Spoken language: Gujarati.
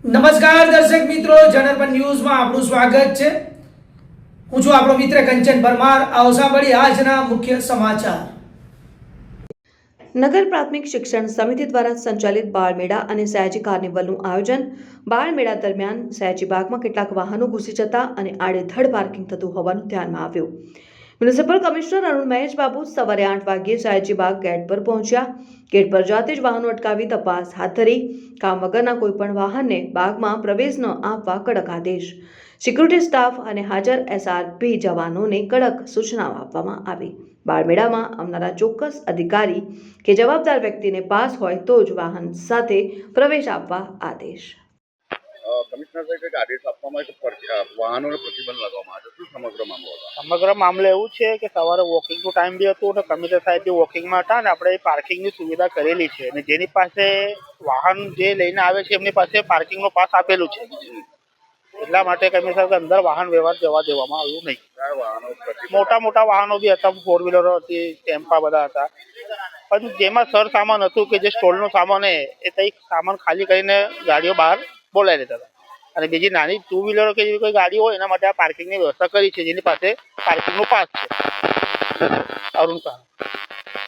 નમસ્કાર દર્શક મિત્રો, જનરપન ન્યૂઝમાં આપનું સ્વાગત છે। હું છું આપણો મિત્ર કંચન પરમાર। આવો સાંભળીએ આજના મુખ્ય સમાચાર। નગર પ્રાથમિક શિક્ષણ સમિતિ દ્વારા સંચાલિત બાળમેળા અને સયાજી કાર્નિવલનું આયોજન। બાળમેળા દરમિયાન સયાજી બાગમાં કેટલાક વાહનો ઘૂસી જતા અને આડેધડ પાર્કિંગ થતું હોવાનું ધ્યાનમાં આવ્યું। મ્યુનિસિપલ કમિશનર અરુણ મહેશ બાબુ સવારે 8 વાગ્યે સયાજી બાગ ગેટ પર પહોંચ્યા। ગેટ પર જાતે જ વાહનો અટકાવી તપાસ હાથ ધરી। કામ વગરના કોઈપણ વાહનને બાગમાં પ્રવેશ ન આપવા કડક આદેશ। સિક્યુરિટી સ્ટાફ અને હાજર એસઆરપી જવાનોને કડક સૂચનાઓ આપવામાં આવી। બાળમેળામાં આવનારા ચોક્કસ અધિકારી કે જવાબદાર વ્યક્તિને પાસ હોય તો જ વાહન સાથે પ્રવેશ આપવા આદેશ। કમિશનર સાહેબ એક આદેશ આપવામાં આવ્યો તો વાહનોને પ્રતિબંધ લગાવવામાં આવ્યો, શું સમગ્ર મામલો હતો? સમગ્ર મામલો એવું છે કે સવારે વોકિંગનો ટાઈમ બી હતો અને કમિશનર સાહેબ બી વોકિંગમાં હતા ને આપણે પાર્કિંગની સુવિધા કરેલી છે અને જેની પાસે વાહન જે લઈને આવે છે એમની પાસે પાર્કિંગનો પાસ આપેલું છે, એટલા માટે કમિશનર સાહેબ અંદર વાહન વ્યવહાર જવા દેવામાં આવ્યું નહીં। કયા વાહનો મોટા મોટા વાહનો બી હતા, 4 વ્હીલરો હતી, ટેમ્પા બધા હતા, પણ જેમાં સર સામાન હતું કે જે સ્ટોલનો સામાન એ કંઈક સામાન ખાલી કરીને ગાડીઓ બહાર બોલાવી દેતા હતા અને બીજી નાની 2 વ્હીલરો કે જેવી કોઈ ગાડી હોય એના માટે આ પાર્કિંગની વ્યવસ્થા કરી છે, જેની પાસે પાર્કિંગનો પાસ છે। અરુણ શાહ।